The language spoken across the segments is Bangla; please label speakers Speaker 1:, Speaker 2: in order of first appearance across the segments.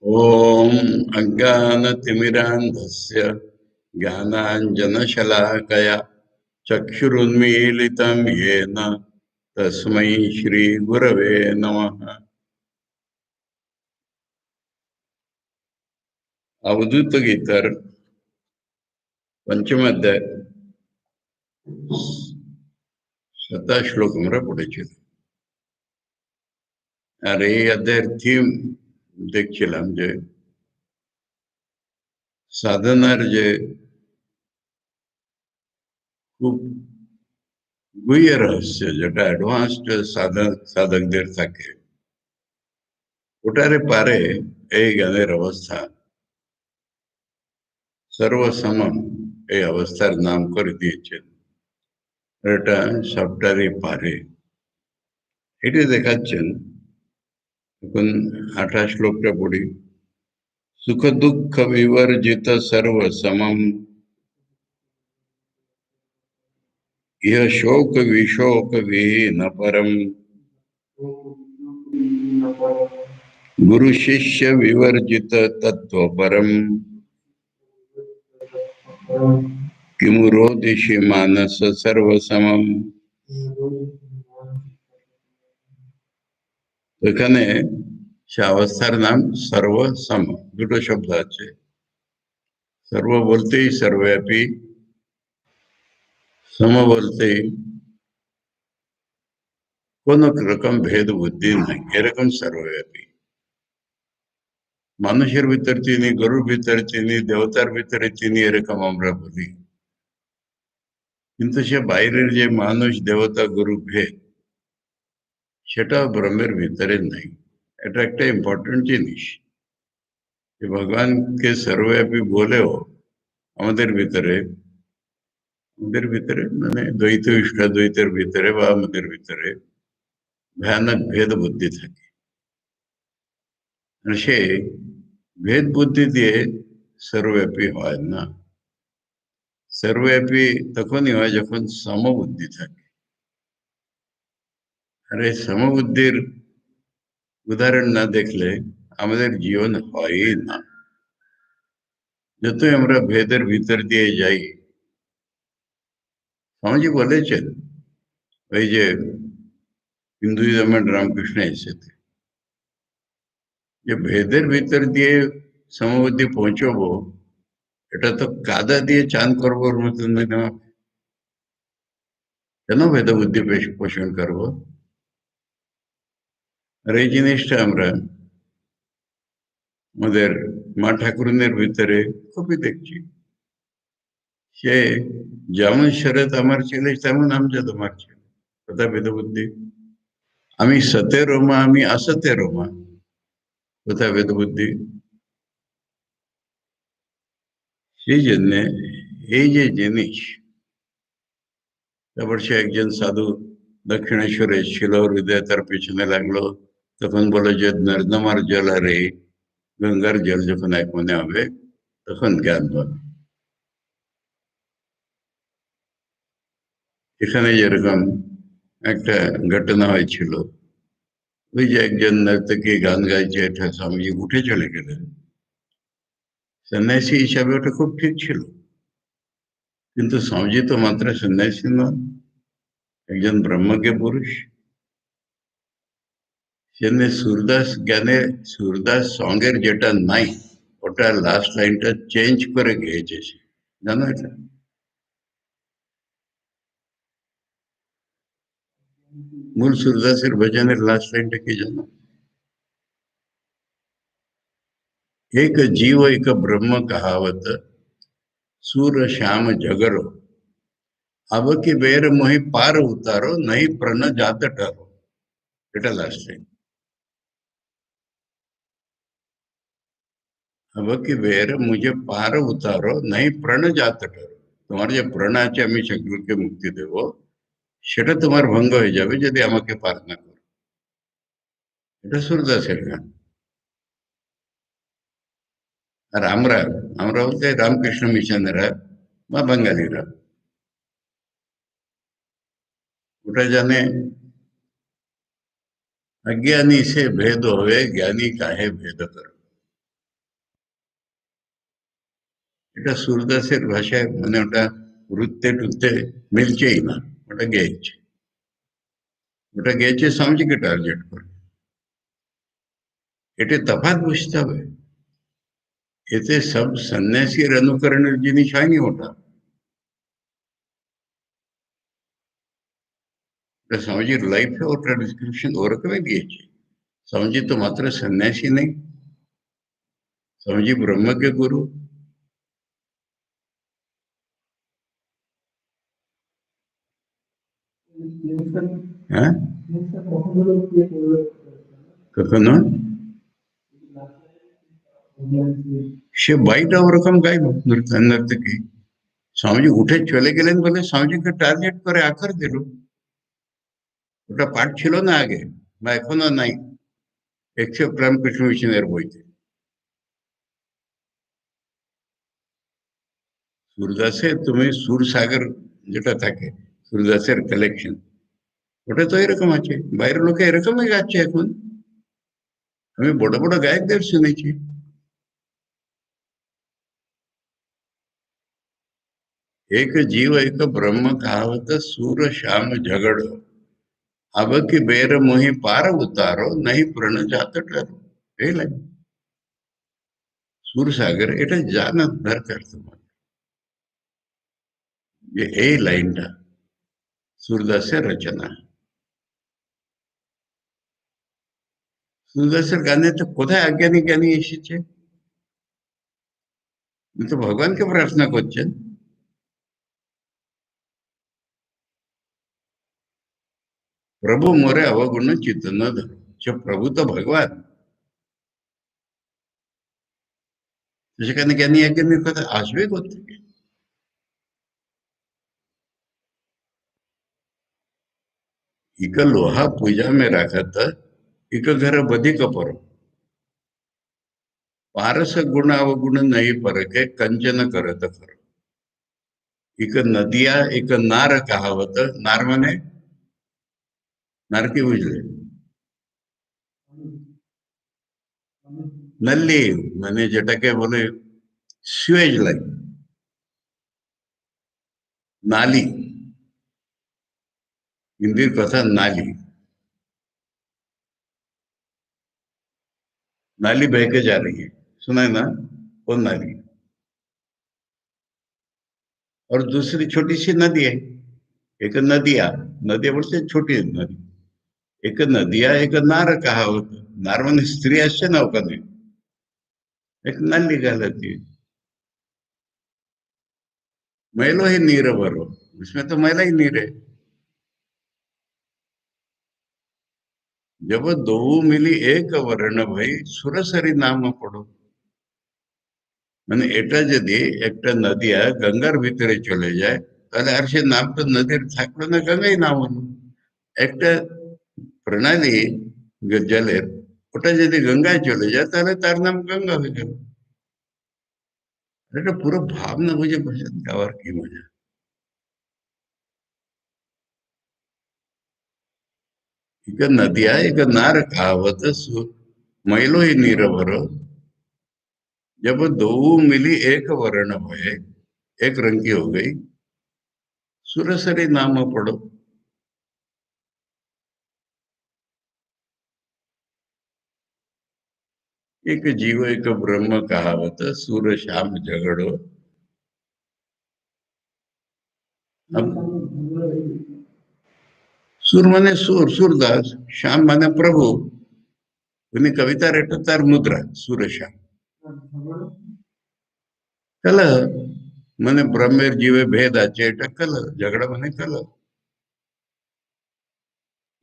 Speaker 1: ॐ अज्ञानतिमिरान्धस्य ज्ञानाञ्जनशलाकया चक्षुरुन्मीलितं येन तस्मै श्रीगुरवे नमः। अवधूत गीतार पंचम अध्याय 7 श्लोक हमरा पड़े। আর এই অধ্যায়ের থিম দেখছিলাম যে সাধনার যে খুব গুহ্য রহস্য, যেটা অ্যাডভান্সড সাধকদের থাকে, ওটারে পারে এই জ্ঞানের অবস্থা সর্বসমম এই অবস্থার নাম করে দিয়েছেন। এটা সবটারই পারে, এটি দেখাচ্ছেন। এখন 28 শ্লোকটা পড়ি। সুখ দুঃখ বিবর্জিত সর্বসমম ইহ শোক বিশোক বিহীন পরম गुरु शिष्य विवर्जित तत्व परम किमुरोदिषि मानस सर्वसमम। এখানে সে অবস্থার নাম সর্বসম। দুটো শব্দ আছে। সর্ব বলতেই সর্বব্যাপী, সম বলতেই কোন রকম ভেদ বুদ্ধি নাই, এরকম সর্বব্যাপী। মানুষের ভিতর তিনি, গরুর ভিতরে তিনি, দেবতার ভিতরে তিনি, এরকম আমরা বলি। কিন্তু সে বাইরের যে মানুষ দেবতা গরু ভেদ, সেটা ব্রহ্মের ভিতরে নাই। এটা একটা ইম্পর্টেন্ট জিনিস যে ভগবানকে সর্বব্যাপী বলেও আমাদের ভিতরে মানে দ্বৈত ইষ্টাদ্বৈতের ভিতরে বা আমাদের ভিতরে ভয়ানক ভেদ বুদ্ধি থাকে। সে ভেদ বুদ্ধি দিয়ে সর্বব্যাপী হয় না। সর্বব্যাপী তখনই হয় যখন সমবুদ্ধি থাকে। আর এই সমবুদ্ধির উদাহরণ না দেখলে আমাদের জীবন হয়ই না। যতই আমরা ভেদের ভিতর দিয়ে যাই, স্বামীজি বলেছেন, ওই যে হিন্দুইজমের রামকৃষ্ণ এসেছে, যে ভেদের ভিতর দিয়ে সমবুদ্ধি পৌঁছবো, এটা তো কাদা দিয়ে চান করবোর মতন না। কেন ভেদ বুদ্ধি পোষণ করবো? আর এই জিনিসটা আমরা আমাদের মা ঠাকুরনের ভিতরে খুবই দেখছি। সে যেমন শরৎ আমার ছেলে, তেমন আমজাদ আমার ছেলে। কোথা ভেদ বুদ্ধি? আমি সতের মা, আমি অসতের মা। কোথা ভেদ বুদ্ধি? সেই জন্যে এই যে জিনিস। তারপর সে একজন সাধু দক্ষিণেশ্বরে ছিল, হৃদয় তার পেছনে লাগলো। তখন বলে যে নর্দমার জল আর এই গঙ্গার জল যখন এক মনে হবে, তখন জ্ঞান পাবে। এখানে যেরকম একটা ঘটনা হয়েছিল, ওই যে একজন নর্তকী গান গাইছে, এটা স্বামীজি উঠে চলে গেলেন। সন্ন্যাসী হিসাবে ওটা খুব ঠিক ছিল, কিন্তু স্বামীজি তো মাত্র সন্ন্যাসী নন, একজন ব্রহ্মজ্ঞ পুরুষ। সেজন্য সুরদাস জ্ঞানে, সুরদাস সঙ্গের যেটা নাই, ওটা লাস্ট লাইনটা চেঞ্জ করে গেয়েছে সে। জানো এটা? मूल सूरदासের भजনের लास्ट लाइनটা কি জানো? एक जीव एक ब्रह्म कहावत, सूर श्याम जगरो, अब की बेर मोहि पार उतारो, नहीं प्रण जात डरो। এটা লাস্ট লাইন। अब की बेर मुझे पार उतारो, नहीं प्रण जात डरो। তোমার যে প্রাণ আছে আমি সেগুলোকে মুক্তি দেব, সেটা তোমার ভঙ্গ হয়ে যাবে যদি আমাকে পার না করো। এটা সুরদাসের গান। আর আমরা আমরা বলতে রামকৃষ্ণ মিশনেরা বা বাঙালিরা ওটা জানে, अज्ञानी से भेद होवे, ज्ञानी काहे भेद करो। এটা সুরদাসের ভাষায় মানে ওটা রুত্তে টুত্তে মিলছেই না, ওটা গেয়েছে, ওটা গেয়েছে স্বামীজিকে টার্গেট করে। এটা তফাৎ বুঝতে হবে। এতে সব সন্ন্যাসীর অনুকরণের জিনিস হয়নি ওটা। ওটা স্বামীজির লাইফে ওটা ডিসক্রিপশন ওরকমই দিয়েছে। স্বামীজি তো মাত্র সন্ন্যাসী নেই, স্বামীজি ब्रह्म के गुरु। হ্যাঁ, কখনো সে বাইটা ওরকম গাইব নর্তকী। স্বামীজি উঠে চলে গেলেন বলে স্বামীজিকে টার্গেট করে আকার দিল। ওটা পাঠ ছিল না আগে, বা এখনো নাই, এক্সেপ্ট রামকৃষ্ণ মিশনের বইতে। সুরদাসে তুমি সুরসাগর যেটা থাকে, সুরদাসের কালেকশন, ওটা তো এরকম আছে। বাইরের লোকে এরকমই গাচ্ছে এখন, আমি বড় বড় গায়কদের শুনেছি। एक जीव एक ब्रह्म कहावत, सूर श्याम झगड़ो, अब की बेर मोहि पार उतारो, नहीं प्रण जात डरो। এই লাইন, সুরসাগর, এটা জানার দরকার তোমার, যে এই লাইনটা সুরদাসের রচনা। সুরদাসের গানে তো কোথায় অজ্ঞানী জ্ঞানী এসেছে? উনি তো ভগবানকে প্রার্থনা করছেন। প্রভু মোরে অবগুণ চিত্ত ন ধরো, সে প্রভু তো ভগবান, তো সেখানে জ্ঞানী অজ্ঞানীর কথা আসবে কোথেকে? इक लोहा पूजा में राखत, इक घर बधी कपर, पारस गुण अवगुण नहीं परखे, कंचन करत खर। इक नदिया एक नार कहावत, नार माने नारकी बुझले, नल्ली মানে যেটাকে বলে সুয়েজ লাইন, नाली, हिंदी কথা नाली, नाली बह के जा रही है, सुना है ना, वो नाली। और दूसरी छोटी सी नदी है, एक नदिया, नदिया बोलते हैं छोटी नदी, एक नदिया एक नार कहावत, नार म्हणजे स्त्री असते ना ओखाने, एक नल्ली घालती, मैलो ही नीर भरो, उसमें तो मैला ही नीर है। जब दो मिली एक वर्ण भई, सुरसरी नाम पड़ो। মানে এটা যদি একটা নদিয়া গঙ্গার ভিতরে চলে যায়, তাহলে আর সে নাম তো নদীর থাকলো না, গঙ্গাই নাম হলো। একটা প্রণালী জলের, ওটা যদি গঙ্গায় চলে যায় তাহলে তার নাম গঙ্গা হয়ে গেল। এটা পুরো ভাবনা বুঝে বসে গাওয়ার কি মজা। ಈಗ ನದಿಯ ಈಗ नार कहावत, मैलो ही नीर भरो, जब दो मिली एक वर्ण भये, एक रंग की हो गई, सुरसरी नाम पढ़ो। एक जीव एक ब्रह्म कहावत, सूर श्याम झगड़ो। अब सूर माने सूर, सूरदास, श्याम माने प्रभु, उन्हें कविता रेटो तार मुद्रा सूर श्याम। कल माने ब्रह्मेर जीवे भेद आचे, एटा कल झगड़ा माने कल,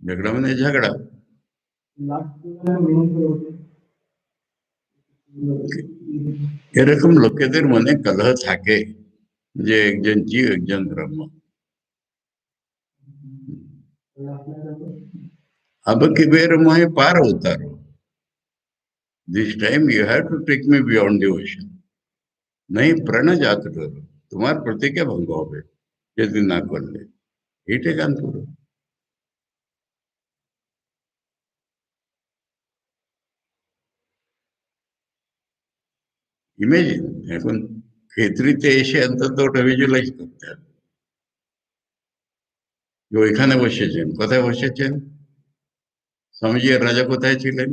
Speaker 1: झगड़ा माने झगड़ा। এরকম লোকেদের মনে কলহ থাকে যে একজন জীব একজন ব্রহ্ম। अब की बेर मोहे पार उतारो, this time you have to take me beyond the ocean, नहीं प्रण जात डरो, তোমার প্রতিজ্ঞা ভঙ্গ হবে যদি না করলে। এইটা গান পুরো। ইমেজিন এখন খেতড়িতে এসে অন্তত ওটা ভিজুয়ালাইজ করতে হবে যে ওইখানে বসেছেন। কোথায় বসেছেন? স্বামীজি আর রাজা কোথায় ছিলেন?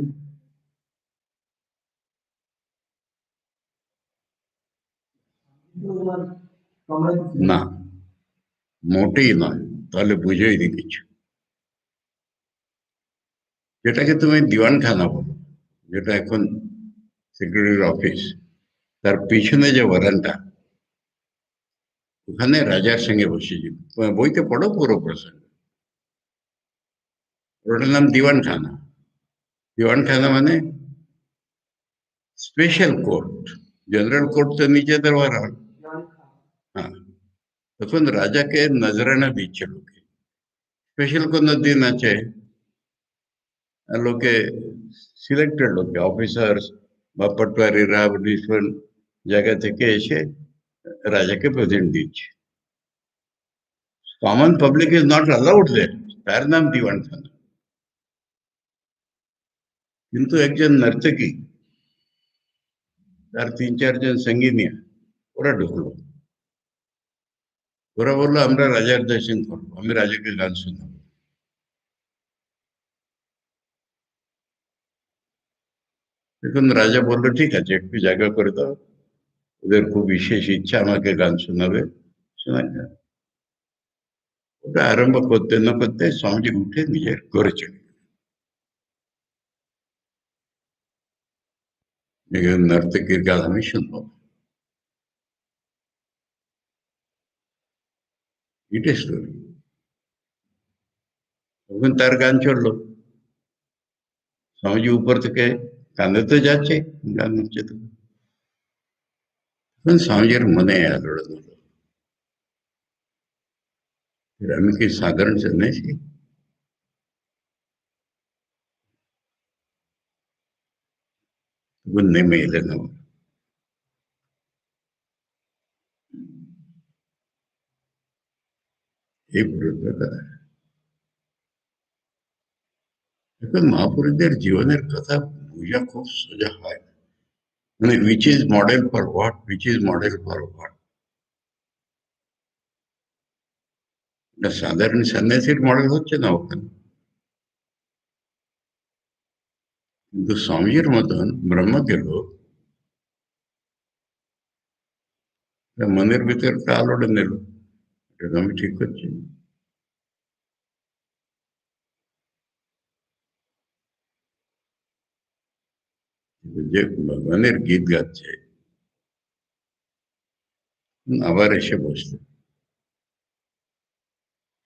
Speaker 1: না, মোটেই নয়। তাহলে বুঝোইনি কিছু। যেটাকে তুমি দিওয়ানখানা বলো, যেটা এখন সেক্রেটারির অফিস, তার পিছনে যে বারান্দা, ওখানে রাজার সঙ্গে বসেছিল। বইতে পড়ো পুরো প্রসঙ্গ। ওটার নাম দিওয়ানখানা। দিওয়ানখানা মানে স্পেশাল কোর্ট। জেনারেল কোর্ট তো নিচে দেওয়ার হয়। হ্যাঁ, তখন রাজাকে নজরানা দিচ্ছে লোকে। স্পেশাল কোনো দিন আছে, লোকে সিলেক্টেড লোকে, অফিসার্স বা পটওয়ারিরা ডিফারেন্ট জায়গা থেকে এসে রাজাকে প্রেজেন্ট দিচ্ছে। Common public is not allowed there. তার নাম দিওয়ানখানা। কিন্তু একজন নর্তকী, তার 3-4 জন সঙ্গী নিয়ে ওরা ঢুকলো। ওরা বললো আমরা রাজার দর্শন করবো, আমি রাজাকে গান শোনাবো। দেখুন, রাজা বললো ঠিক আছে, একটু জায়গা করে দাও, ওদের খুব বিশেষ ইচ্ছা আমাকে গান শোনাবে, শোনা যাক। ওটা আরম্ভ করতে না করতে স্বামীজি উঠে নিজের ঘরে চলে গেলেন। নর্তকীর গান আমি শুনবো। এটা স্টোরি। তখন তার গান চললো। স্বামীজি উপর থেকে কাঁদে তো যাচ্ছে, গান হচ্ছে তো। তখন স্বামীজির মনে আলোড়ন হলো, আমি কি সাধারণ সন্ন্যাসী? তখন নেমে এলেন আমার। এই পুরো কথা। এখন মহাপুরুষদের জীবনের কথা বোঝা খুব সোজা হয় না। মানে which is model for what, which is model for what. এটা সাধারণ সন্ন্যাসীর মডেল হচ্ছে না ওখানে। কিন্তু স্বামীজির মতন ব্রহ্মকে লোক মনের ভিতরে একটা আলোড়ন এলো, এটা আমি ঠিক করছি না। যে ভগবানের গীত গাচ্ছে, আবার এসে বসলো।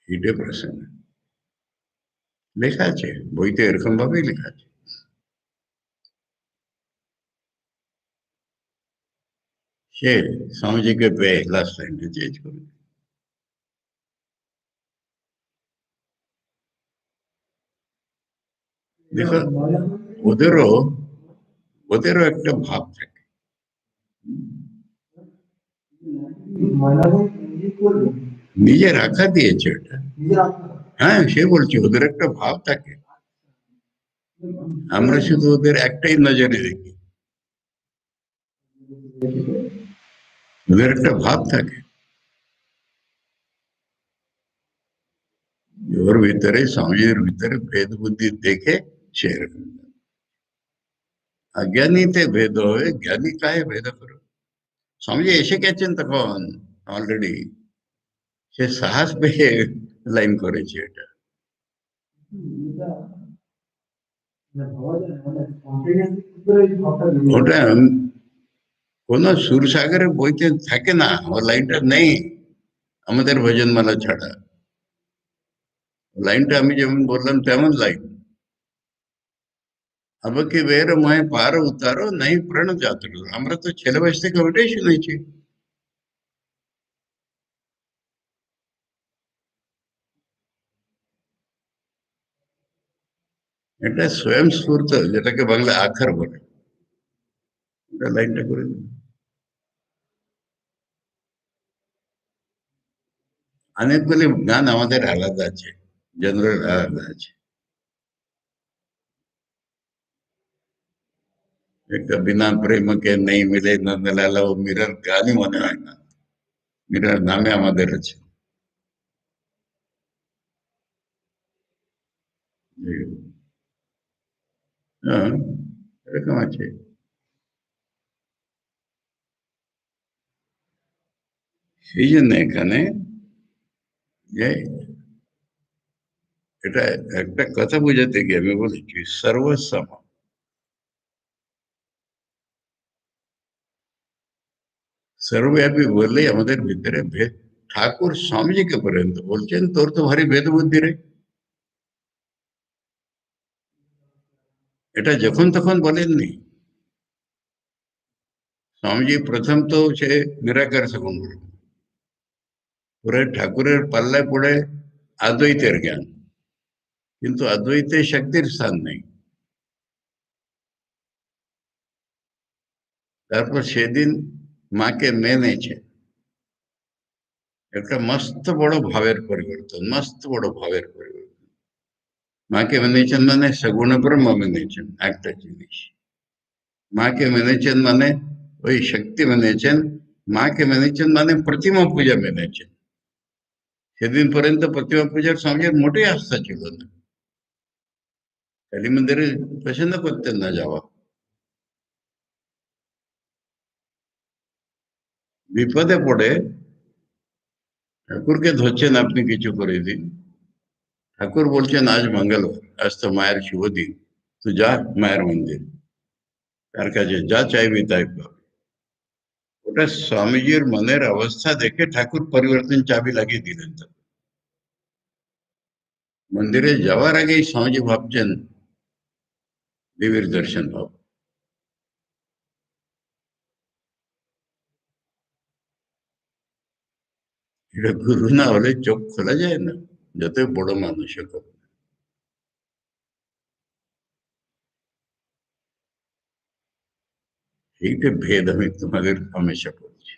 Speaker 1: এইটা প্রশ্ন। লেখা আছে বইতে, এরকম ভাবেই লেখা আছে। সে স্বামীজিকে পেয়ে লাস্ট লাইনটা চেঞ্জ করে। দেখো, ওদেরও ওদেরও একটা ভাব থাকে। নিজের আঁকা দিয়েছে ওটা। হ্যাঁ, সে বলছি ওদের একটা ভাব থাকে। আমরা শুধু ওদের একটাই নজরে দেখি। ওদের একটা ভাব থাকে, ওর ভিতরে স্বামীজির ভিতরে ভেদ বুদ্ধি দেখে সে এরকম। অজ্ঞানীতে ভেদ হয়, জ্ঞানী কাহে ভেদ করো। স্বামীজি এসে গেছেন তখন অলরেডি, সে সাহস পেয়ে লাইন করেছে এটা। ওটা কোন সুরসাগরের বইতে থাকে না, ও লাইনটা নেই আমাদের ভজনমালা ছাড়া। লাইনটা আমি যেমন বললাম তেমন লাইন। আমাকে বের ময় পার উতারো নাই প্রাণ যাত্রা। আমরা তো ছেলে বয়স থেকে ওটাই শুনেছি। এটা স্বয়ং স্ফূর্ত, যেটাকে বাংলা আখার বলে, ওটা লাইনটা করে দিন। অনেকগুলি গান আমাদের আলাদা আছে, জেনারেল আলাদা আছে। एक बिना प्रेम के नहीं मिले नंदलाला ও মীরার গানই মনে হয় না। মীরার নামে আমাদের আছে। হ্যাঁ, এরকম আছে। সেই জন্য এখানে যে এটা একটা কথা বোঝাতে গিয়ে আমি বলেছি সর্বসম। सर्वव्यापी বললেই আমাদের ভিতরে ভেদ। ঠাকুর স্বামীজিকে পর্যন্ত বলছেন তোর তো ভারী ভেদ বুদ্ধি রে। এটা যখন তখন বলেননি। স্বামীজি প্রথম তো সে নিরাকার সেবন করলেন, পরে ঠাকুরের পাল্লায় পড়ে অদ্বৈতের জ্ঞান, কিন্তু অদ্বৈতে শক্তির স্থান নেই। তারপর সেদিন মাকে মেনেছে, একটা মস্ত বড় ভাবের পরিবর্তন, মস্ত বড় ভাবের পরিবর্তন। মাকে মেনেছেন মানে সগুণ ব্রহ্ম মেনেছেন একটা জিনিস। মাকে মেনেছেন মানে ওই শক্তি মেনেছেন। মাকে মেনেছেন মানে প্রতিমা পূজা মেনেছেন। সেদিন পর্যন্ত প্রতিমা পূজার স্বামীজির মোটেই আস্থা ছিল না, কালী মন্দিরে পছন্দ করতেন না যাওয়া। বিপদে পড়ে ঠাকুরকে ধরছেন আপনি কিছু করে দিন। ঠাকুর বলছেন আজ মঙ্গলবার, আজ তো মায়ের শুভ দিন, তুই যা মায়ের মন্দির, তার কাছে যা চাইবি তাই পাবে। ওটা স্বামীজির মনের অবস্থা দেখে ঠাকুর পরিবর্তন চাবি লাগিয়ে দিলেন। তো মন্দিরে যাওয়ার আগেই স্বামীজি ভাবছেন দেবীর দর্শন পাবো। এটা গুরু না হলে চোখ খোলা যায় না, যত বড় মানুষ হোক। এইটা ভেদ আমি তোমাদের হামেশা বলছি।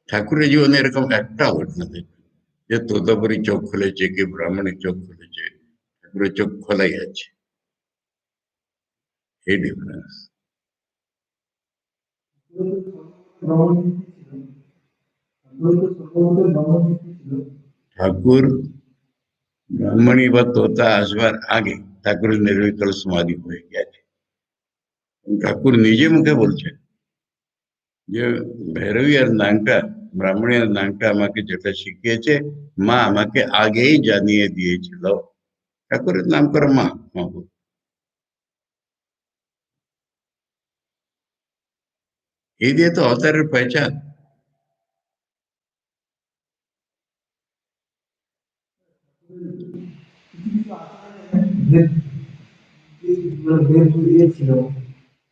Speaker 1: ঠাকুরের জীবনে এরকম একটা ঘটনা দেখবে যে তোতাপুরি চোখ খুলেছে কি ব্রাহ্মণের চোখ খুলেছে, ঠাকুরের চোখ খোলাই আছে। এই ডিফারেন্স। ঠাকুর ব্রাহ্মণী বা তোতা আসবার আগে ঠাকুরের নির্বিকল সমাধি হয়ে গেছে। ঠাকুর নিজে মুখে বলছেন যে ভৈরবী আর নাংটা, ব্রাহ্মণী আর নাংটা আমাকে যেটা শিখিয়েছে মা আমাকে আগেই জানিয়ে দিয়েছিল। ঠাকুরের নাম করে মা, মা বলে। এই দিয়ে তো অবতারের পেহচান।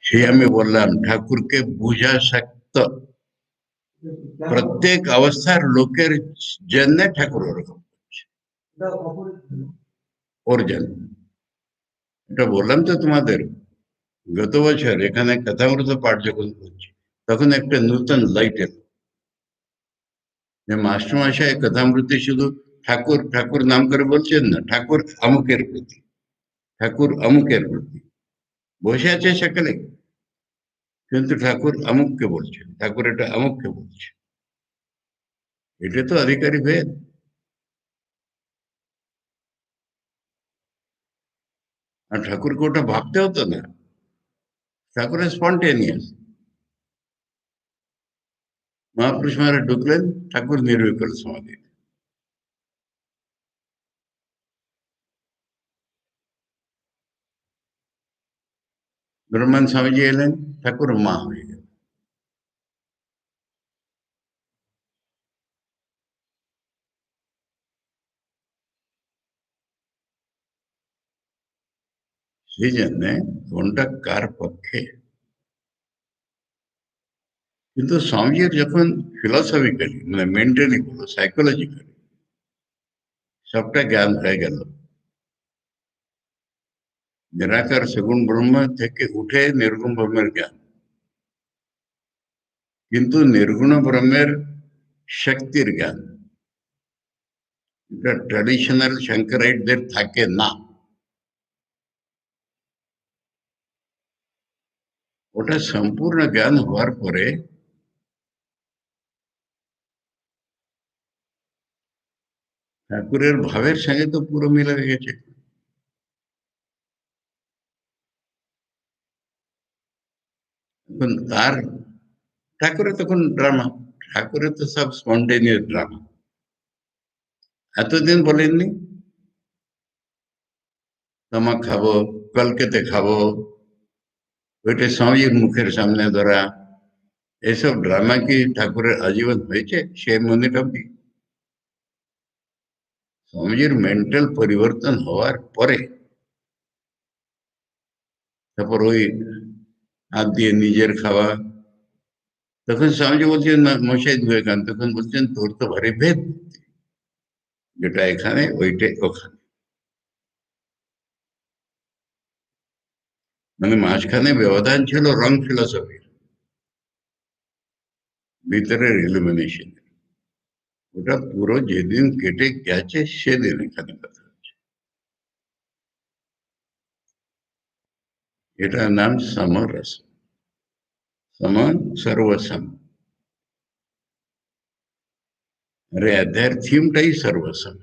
Speaker 1: সে আমি বললাম ঠাকুরকে বুঝা শক্ত, প্রত্যেক অবস্থার লোকের জন্য ঠাকুর ওরকম করছে, ওর জন্য। এটা বললাম তো তোমাদের, গত বছর এখানে কথামৃত পাঠ যখন করছি তখন একটা নূতন লাইট এলো যে মাস্টারমশাই কথামৃতি শুধু ঠাকুর ঠাকুর নাম করে বলছেন না, ঠাকুর অমুকের প্রতি, ঠাকুর অমুকের প্রতি। বসে আছে সেখানে, কিন্তু ঠাকুর অমুককে বলছেন, ঠাকুর এটা অমুককে বলছে। এটা তো অধিকারী ভেদ। আর ঠাকুরকে ওটা ভাবতে হতো না, ঠাকুরের স্পন্টেনিয়াস। মহাপুরুষ মহারাজ ঢুকলেন, ঠাকুর নির্বিকল সমাধি। ব্রহ্মণ স্বামীজি এলেন, ঠাকুর মা হয়ে গেল। সেই জন্যে কোনটা কার পক্ষে। কিন্তু স্বামীজির যখন ফিলসফিক্যালি মানে মেন্টালি বলো সাইকোলজিক্যালি সবটা জ্ঞান হয়ে গেল, নিরাকার সগুণ ব্রহ্ম থেকে উঠে নির্গুণ ব্রহ্মের জ্ঞান, কিন্তু নির্গুণ ব্রহ্মের শক্তির জ্ঞান, এটা ট্র্যাডিশনাল শঙ্করাইটদের থাকে না। ওটা সম্পূর্ণ জ্ঞান হওয়ার পরে ঠাকুরের ভাবের সঙ্গে তো পুরো মিলে গেছে। এখন তার ঠাকুরের তখন ড্রামা, ঠাকুরের তো সব স্পন্টেনিয়াস ড্রামা। এতদিন বলেননি তামাক খাবো, কলকাতে খাবো, ওইটা স্বামীজির মুখের সামনে ধরা, এসব ড্রামা কি ঠাকুরের আজীবন হয়েছে সে মন্দির অব্দি? স্বামীজির মেন্টাল পরিবর্তন হওয়ার পরে তারপর ওই হাত দিয়ে নিজের খাওয়া, তখন স্বামীজি বলছেন মশাই বিবেকানন্দ তখন বলছেন তোর তো ভারী ভেদ, যেটা এখানে ওইটাই ওখানে। মানে মাঝখানে ব্যবধান ছিল রং ফিলসফির, ভিতরের ইলুমিনেশন। ওটা পুরো যেদিন কেটে গেছে সেদিন এখানে কথা হচ্ছে। এটার নাম সমরস, সম সর্বসম। আরে অধ্যায়ের থিমটাই সর্বসম।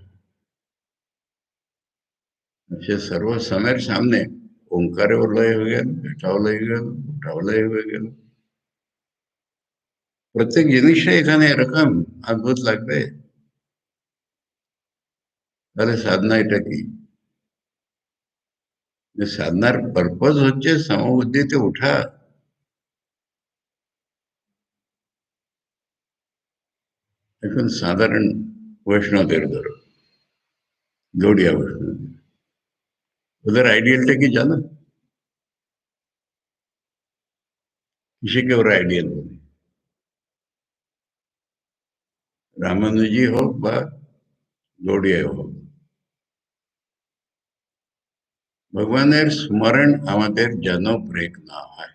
Speaker 1: সে সর্বসমের সামনে ওঙ্কারে লয় হয়ে গেল, এটাও লয়ে গেল, ওটাও লয় হয়ে গেল। প্রত্যেক জিনিসটা এখানে এরকম অদ্ভুত লাগবে। তাহলে সাধনা এটা কি? যে সাধনার পারপোজ হচ্ছে সমবুদ্ধিতে ওঠা। এখন সাধারণ বৈষ্ণবদের ধরো, গৌড়িয়া বৈষ্ণব, ওদের আইডিয়ালটা কি জানো? কিসেকে ওরা আইডিয়াল বলে? রামানুজি হোক বা গৌড়িয়া হোক, ভগবানের স্মরণ আমাদের যেন ব্রেক না হয়।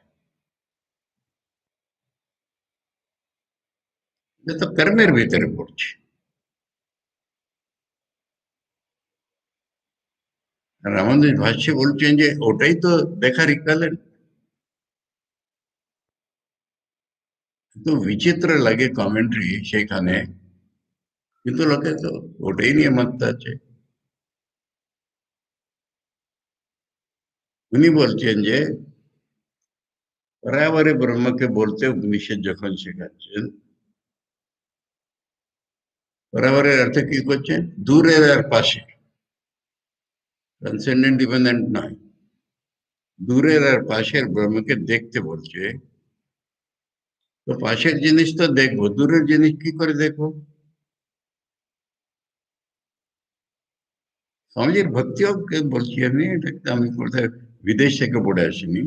Speaker 1: এটা তো কর্মের ভিতরে পড়ছে। রামানুজ ভাষ্যে বলছেন যে ওটাই তো দেখার ইকুয়ালেন্ট। তো বিচিত্র লাগে কমেন্ট্রি সেখানে, কিন্তু লোকে তো ওটাই নিয়ে মানতে আছে। উনি বলছেন যে পরাবারে ব্রহ্মকে বলতে উপনিষদ যখন শেখাচ্ছেন, পরাবারের অর্থ কি করছেন? দূরের আর পাশে, ট্রান্সেন্ডেন্ট ডিপেন্ডেন্ট নয়, দূরের আর পাশের ব্রহ্মকে দেখতে বলছে। তো পাশের জিনিস তো দেখবো, দূরের জিনিস কি করে দেখবো? স্বামীজির ভক্তিকে বলছি আমি, এটা আমি কোথায় বিদেশ থেকে পড়ে আসিনি।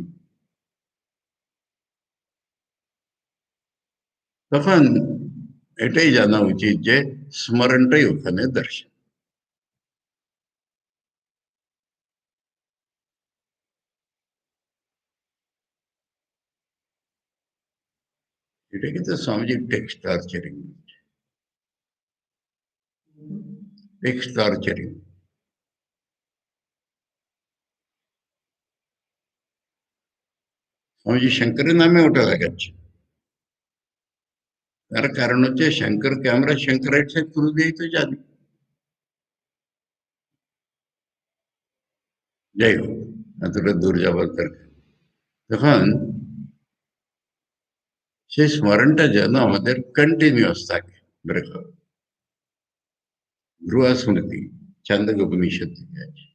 Speaker 1: তখন এটাই জানা উচিত যে স্মরণটাই ওখানে দর্শন। এটা কিন্তু স্বামীজির text torturing, text torturing. Swamiji শঙ্করের নামে ওটা লাগাচ্ছে। তার কারণ হচ্ছে শঙ্করকে আমরা শঙ্করাইটের থ্রু দিয়েই তো জানি। যাই হোক, এতটা দূর যাবার দরকার। তখন সেই স্মরণটা যেন আমাদের কন্টিনিউয়াস থাকে। দেখো, ধ্রুব স্মৃতি छांदोग्य उपनिषद থেকে আছে।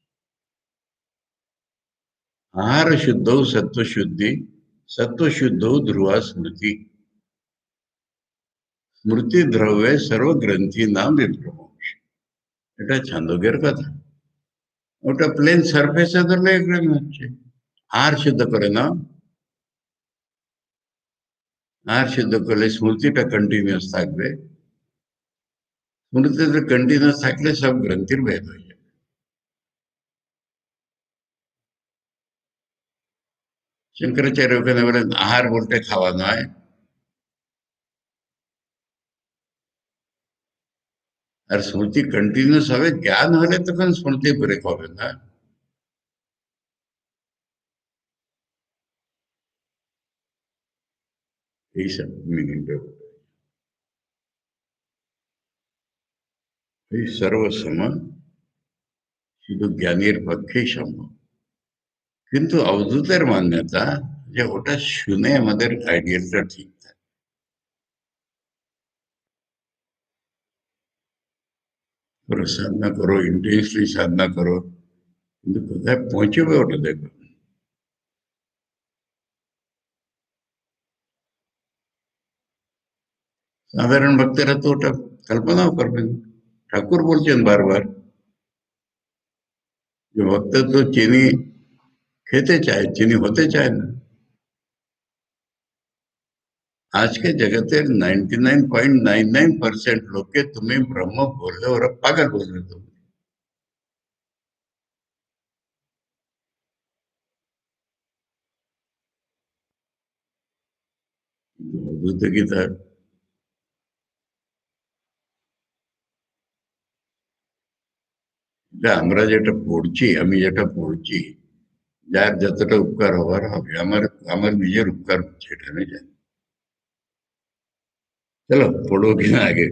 Speaker 1: आहार शुद्धौ सत्व शुद्धि, सत्व शुद्धौ ध्रुवा स्मृति, স্মৃতি দ্রব্যে সর্বগ্রন্থি নাম বিভ্রমোক্ষ। এটা ছান্দোগ্যের কথা। ওটা প্লেন সারফেসে ধরলে এগ্রাম হচ্ছে। আর শুদ্ধ করে না, আর শুদ্ধ করলে স্মৃতিটা কন্টিনিউয়াস থাকবে। স্মৃতিতে কন্টিনিউয়াস থাকলে সব গ্রন্থির ভেদ হয়ে যাবে। শঙ্করাচার্য ওখানে বলেন আহার বলতে খাওয়া নয়। আর স্মৃতি কন্টিনিউয়াস হবে, জ্ঞান হলে তখন স্মৃতি ব্রেক হবে না। এইসব মিনিংটা এই সর্বসম শুধু জ্ঞানীর পক্ষেই সম্ভব, কিন্তু অবধূতের মান্যতা যে ওটা শুনে আমাদের আইডিয়ালটা ঠিক থাকে। করো সাধনা করো, ইন্টেন্সলি সাধনা করো, কিন্তু কোথায় পৌঁছবে ওটা দেখো। সাধারণ ভক্তেরা তো ওটা কল্পনাও করবেন। ঠাকুর বলছেন বারবার যে ভক্ত তো চিনি খেতে চায়, চিনি হতে চায় না। আজকে জগতের 99.99% লোককে তুমি ব্রহ্ম বললে ওরা পাগল বলবে তুমি। অদ্ভুত গীতা, এটা আমরা যেটা পড়ছি, আমি যেটা পড়ছি, যার যতটা উপকার হওয়ার হবে, আমার আমার নিজের উপকার হচ্ছে এটা আমি জানি। চলো পড়ো কিনা আগে।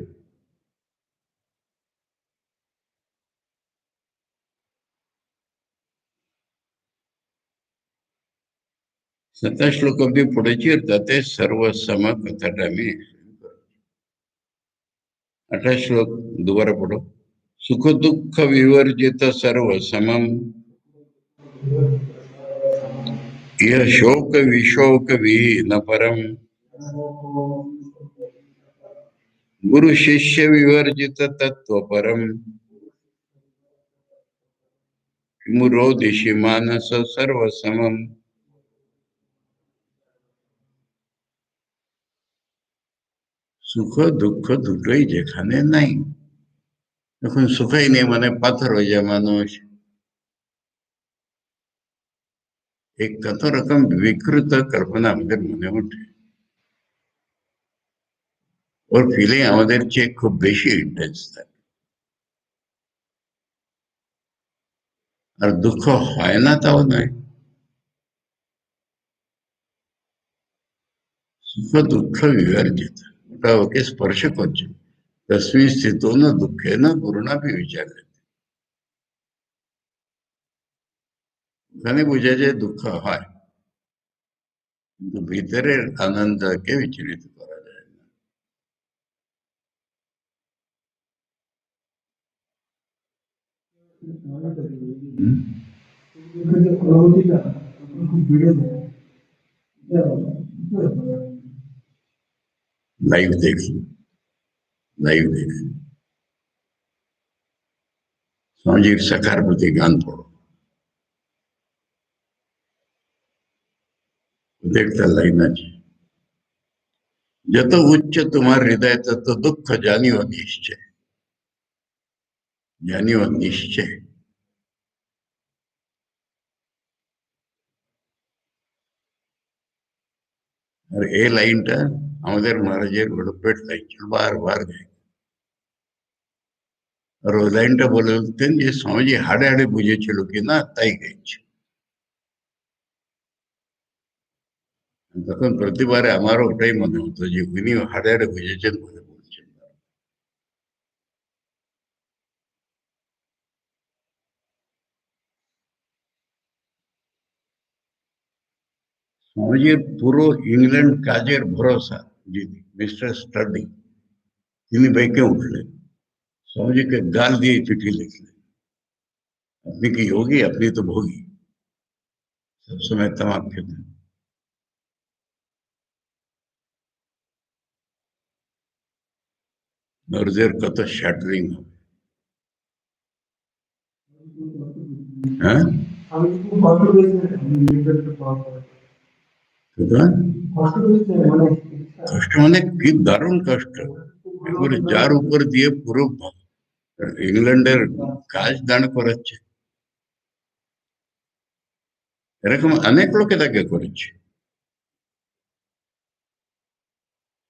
Speaker 1: 27 শ্লোক অব্দি পড়েছি, আর তাতে সর্বসম কথাটা আমি 28 শ্লোক দুবারা পড়ো। सुख दुख विवर्जित सर्व समम, यह शोक विशोक विहीन परम, गुरु शिष्य विवर्जित तत्व परम, मुरो दिशि मानस सर्व समम। সুখ দুঃখ দুটোই যেখানে নাই, এখন সুখই নেই মানে পাথর হয়ে যায় মানুষ। एक कत रकम विकृत कल्पना আমাদের মনে ওঠে, ওর ফিলিং আমাদের চেয়ে খুব বেশি ইন্টেন্স থাকে। আর দুঃখ হয় না তাও নয়, सुख दुःख विवर्जित, ওটা ওকে স্পর্শ করছে। तस्मिन् स्थितो न दुःखेन गुरुणापि विचार्यते, ওখানে বোঝা যায় দুঃখ হয়, কিন্তু ভিতরের আনন্দকে বিচলিত করা যায় না। হুম? লাইভ দেখি, লাইভ দেখি স্বামীজির শাখার প্রতি গান পড়ো, দেখতে লাইন আছে, যত উচ্চ তোমার হৃদয় তত দুঃখ জানিও নিশ্চয়, জানিও নিশ্চয়। আর এই লাইনটা আমাদের মহারাজের বড় পেট লাইন ছিল, বারবার গাই। আর ওই লাইনটা বলতেন যে স্বামীজি হাড়ে হাড়ে বুঝেছিল কিনা তাই গাইছে। তখন প্রতিবারে আমারও ওটাই মনে হতো যে উনি হাড়ে হাড়ে বুঝেছেন বলে বলছেন। স্বামীজির পুরো ইংল্যান্ড কাজের ভরসা যিনি মিস্টার স্টাডি, তিনি বেঁকে উঠলেন, স্বামীজিকে গাল দিয়ে চিঠি লিখলেন, আপনি কি যোগী, আপনি তো ভোগী, সবসময় তামাক খেতেন। নর্জের কত শ্যাটারিং হবে, হ্যাঁ? সুতরাং কষ্ট মানে কি দারুণ কষ্ট, এবারে যার উপর দিয়ে পুরো ইংল্যান্ডের কাজ দাঁড় করাচ্ছে, এরকম অনেক লোকে তাকে করেছে।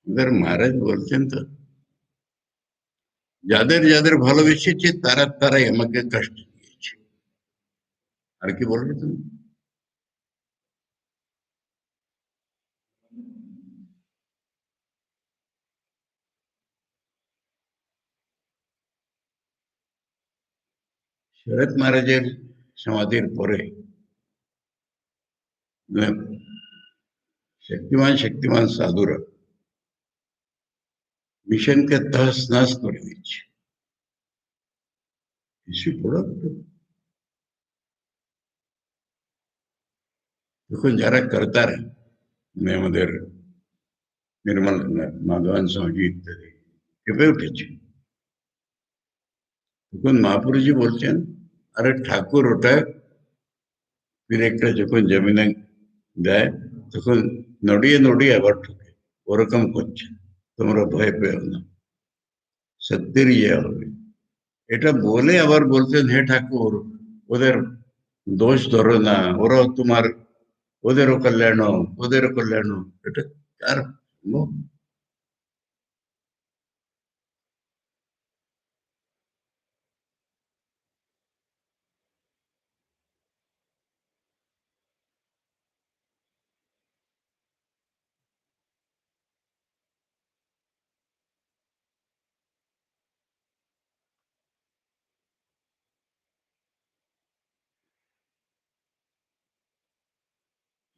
Speaker 1: এবার মহারাজ বলছেন তো, যাদের যাদের ভালোবেসেছে তারা তারাই আমাকে কষ্ট দিয়েছে, আর কি বলবে তুমি। শরৎ মহারাজের সমাধির পরে শক্তিমান শক্তিমান সাধুরা মিশনকে তহস নহস করে দিচ্ছে। কিছু পড়ো তো। তখন যারা কর্তার মানে আমাদের নির্মল মাধবান স্বামীজি ইত্যাদি কেঁপে উঠেছে। তখন মহাপুরুষজি বলছেন, আরে ঠাকুর ওটা একটা যখন জমিনে দেয় তখন নড়িয়ে নড়িয়ে আবার ঠুকে, ওরকম করছে, তোমরা ভয় পেও না, সত্যের ইয়ে হবে। এটা বলে আবার বলছেন, হে ঠাকুর ওদের দোষ ধরো না, ওরাও তোমার, ওদেরও কল্যাণ হোক, ওদেরও কল্যাণ হোক। এটা কার মুখ?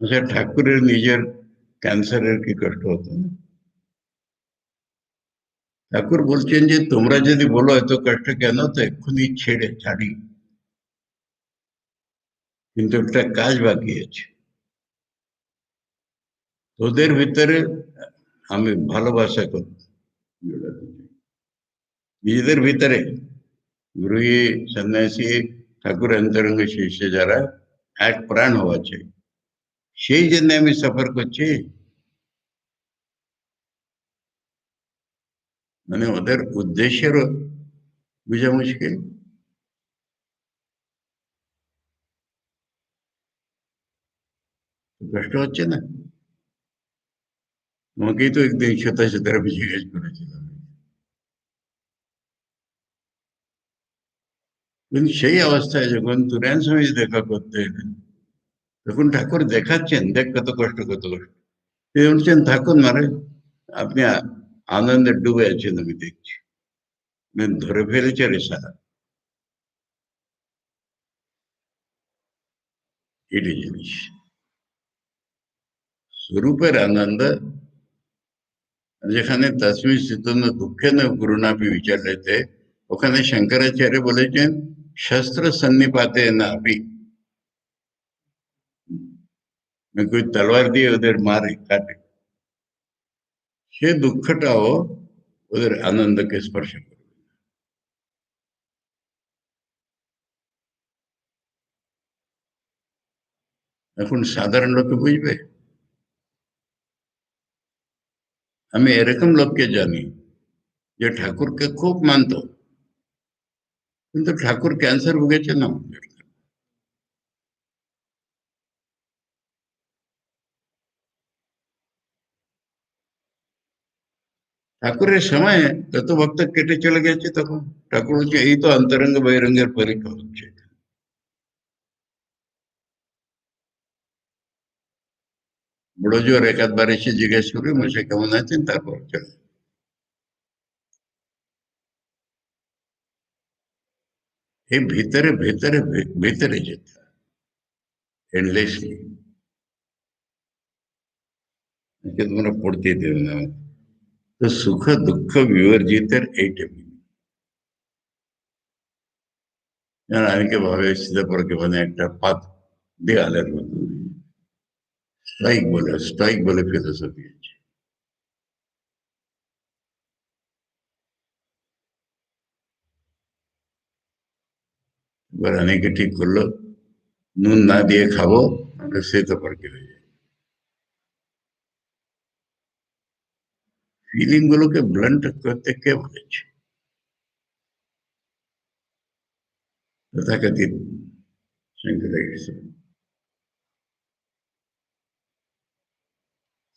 Speaker 1: আচ্ছা, ঠাকুরের নিজের ক্যান্সারের কি কষ্ট হতো না? ঠাকুর বলছেন যে তোমরা যদি বলো এত কষ্ট কেন, তো এক্ষুনি ছাড়ি, কিন্তু একটা কাজ বাকি আছে। তোদের ভিতরে আমি ভালোবাসা করতে জোড়াতে চাই। নিজেদের ভিতরে গৃহী, সন্ন্যাসী, ঠাকুর অন্তরঙ্গ শিষ্য যারা এক প্রাণ হওয়া চাই, সেই জন্য আমি সফর করছি। মানে ওদের উদ্দেশ্যের বোঝা মুশকিল। কষ্ট হচ্ছে না? তোমাকেই তো একদিন শ্বেতা শ্বেতার জিজ্ঞেস করেছিলাম। কিন্তু সেই অবস্থায় যখন তুরায়ণ স্বামী দেখা করতে এলেন, তখন ঠাকুর দেখাচ্ছেন, দেখ কত কষ্ট, কত কষ্ট। তিনি বলছেন, থাকুন মারে, আপনি আনন্দে ডুবে আছেন, আমি দেখছি। মানে ধরে ফেলেছে রে সারা। এটি জিনিস স্বরূপের আনন্দ, যেখানে তস্মিন স্থিতম দুঃখেন গুরুনাপি বিচরতে, ওখানে শঙ্করাচার্য বলেছেন শস্ত্র সন্নিপাতে না আপি, कोई तलवार দিয়ে ওদের মারে কাটে, সে দুঃখটাও ওদের আনন্দকে স্পর্শ করে। এখন সাধারণ লোকে বুঝবে? আমি এরকম লোককে জানি যে ঠাকুরকে খুব মানত, কিন্তু ঠাকুর ক্যান্সার ভুগেছে না। ঠাকুরের সময় যত ভক্ত কেটে চলে গেছে, তখন ঠাকুর বলছে এই তো অন্তরঙ্গ বহিরঙ্গের পরীক্ষা হচ্ছে। বড় জোর একাধবার এসে জিজ্ঞেস করবে মশাই কেমন আছেন, তারপর চলে। এই ভিতরে ভিতরে ভিতরে যেতে এন্ডলেসলি। তোমরা পড়তে দেবে না। তো সুখ দুঃখ বিবর্জিতের এইটা অনেকে ভাবে সীতাপরকে মানে একটা পাত দেয়ালের মতো, স্ট্রাইক বলে ফিলোসফি আছে। এবার অনেকে ঠিক করলো নুন না দিয়ে খাবো, আমরা সীতাপরকে হয়ে যায়। ফিলিং গুলোকে ব্লান্ট করতে কে বলেছে? তথাকথিত শঙ্করাচার্য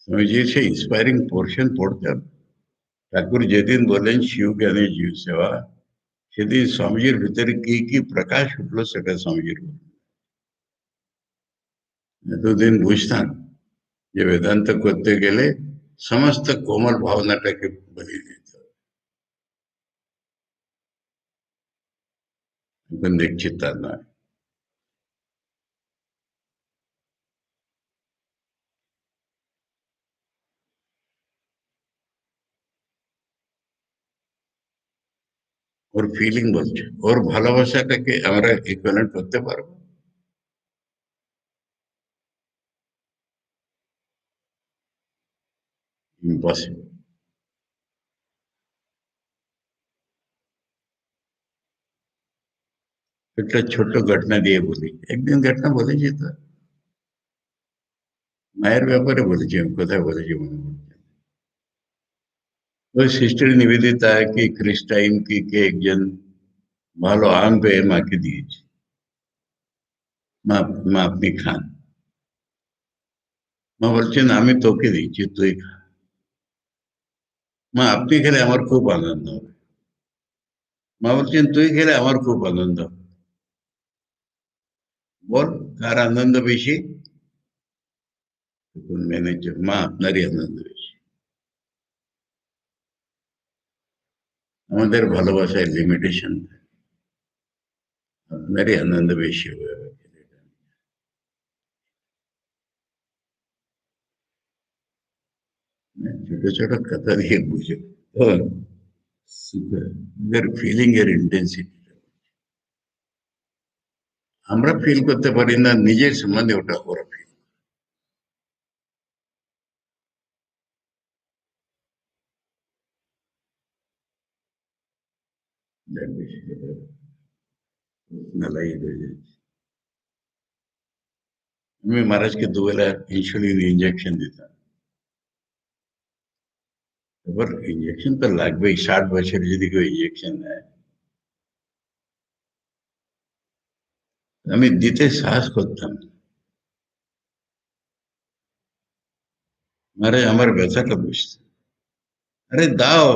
Speaker 1: স্বামীজির সেই ইন্সপায়ারিং পোর্শন পড়তে হবে। ঠাকুর যেদিন বলেন শিব জ্ঞানে জীব সেবা, সেদিন স্বামীজির ভিতরে কি কি প্রকাশ উঠলো সেটা স্বামীজির বললেন। এতদিন বুঝতাম যে বেদান্ত করতে গেলে সমস্ত কোমল ভাবনাটাকে বলিয়ে দিতে হবে। आपण निश्चितांना ওর ফিলিং বলছে, ওর ভালোবাসাটাকে আমরা ইকুয়ালেন্ট করতে পারবো? ইম্পসিবল। একটা ছোট্ট ঘটনা দিয়ে বলি, একদিন ঘটনা বলেছি তো, মায়ের ব্যাপারে বলেছি, আমি কোথায় বলেছি মনে পড়ছে না। ওই সিস্টার নিবেদিতা কি ক্রিস্টাইন কি কে একজন ভালো আম পেয়ে মাকে দিয়েছে, মা, মা আপনি খান। মা বলছেন আমি তোকে দিচ্ছি, তুই খা। মা আপনি খেলে আমার খুব আনন্দ হবে। মা বলছেন তুই খেলে আমার খুব আনন্দ হবে। বল কার আনন্দ বেশি? তখন ম্যানেজার, মা আপনারই আনন্দ বেশি। আমাদের ভালোবাসায় লিমিটেশন, আপনারই আনন্দ বেশি হবে। ছোট ছোট কথা দিয়ে বুঝে তো এদের ফিলিং এর ইন্টেন্সিটি আমরা ফিল করতে পারি না, নিজের সম্বন্ধে ওটা ওরা ফিল। নালাই হয়ে যাচ্ছে। আমি महाराज के দুবেলা ইনসুলিন ইঞ্জেকশন দিতাম। এবার ইঞ্জেকশন তো লাগবেই, 60 বছরে যদি কেউ ইঞ্জেকশন নেয়, আমি দিতে সাহস করতাম না। আরে আমার ব্যথাটা বুঝতে, আরে দাও,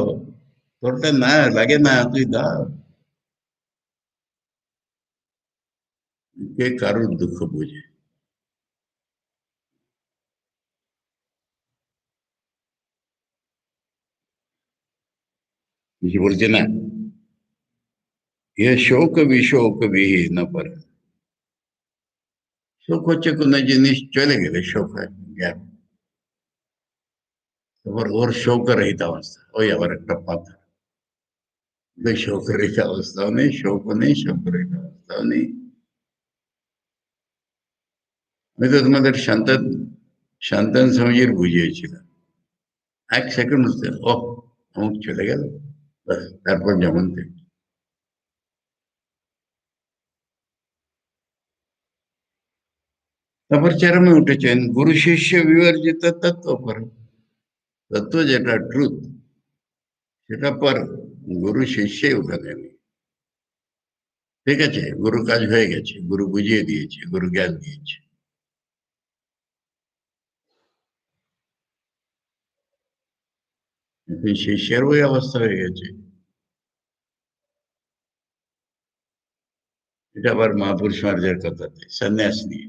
Speaker 1: তোরটা না লাগে না, তুই দাও। কে কারোর দুঃখ বুঝে? কিছু বলছে না, এ শোক বিশোক বিহীন পর। শোক হচ্ছে কোন জিনিস চলে গেলে শোক হয়, জ্ঞান। তারপর ওর শোক রহিত অবস্থা, ওই আবার একটা পাথর। ওই শোক রহিত অবস্থাও নেই, শোকও নেই, শোক রহিত অবস্থাও নেই। আমি তো তোমাদের সন্তান, সন্তান সমাজের বুঝিয়েছিলাম। 1 সেকেন্ড হচ্ছে ও অমুক চলে গেল, ব্যাস, তারপর যেমন থেকে। তারপর চরমে উঠেছেন গুরু শিষ্য বিবর্জিত তত্ত্ব पर। তত্ত্ব যেটা ট্রুথ, সেটা পর গুরু শিষ্যে ওখানে নেই। ঠিক আছে, গুরু কাজ হয়ে গেছে, গুরু বুঝিয়ে দিয়েছে, গুরু জ্ঞান দিয়েছে। এখন শিষ্যের ওই অবস্থা হয়ে গেছে। এটা আবার মহাপুরুষ মহারাজের কথাতে সন্ন্যাস নিয়ে।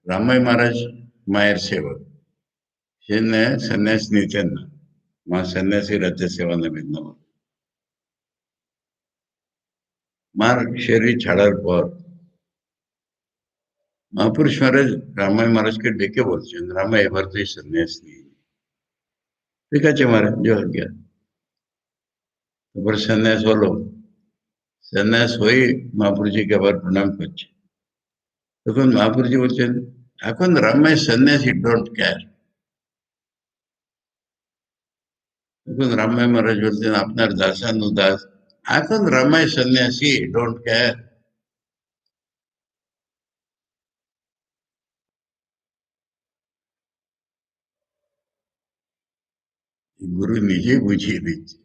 Speaker 1: রামাই মহারাজ মায়ের সেবক, সে সন্ন্যাস নিতেন না। মা সন্ন্যাসী রাজ্য সেবা নেবেন না বলে। মার শরীর ছাড়ার পর মহাপুরুষ মহারাজ রামাই মহারাজকে ডেকে বলছেন, রামা এবার তুই সন্ন্যাস নিয়ে নে। ঠিক আছে মহারাজ, जो हो गया। তারপর সন্ন্যাস হলো। সন্ন্যাস হয়ে মহাপুরুষজিকে আবার প্রণাম করছে। তখন মহাপুরুষজি বলছেন, এখন রামাই সন্ন্যাসী ডোন্ট কেয়ার। তখন রামাই মহারাজ বলছেন, আপনার দাসানুদাস, এখন রামাই সন্ন্যাসী ডোন্ট কেয়ার। গুরু নিজেই বুঝিয়ে দিচ্ছে।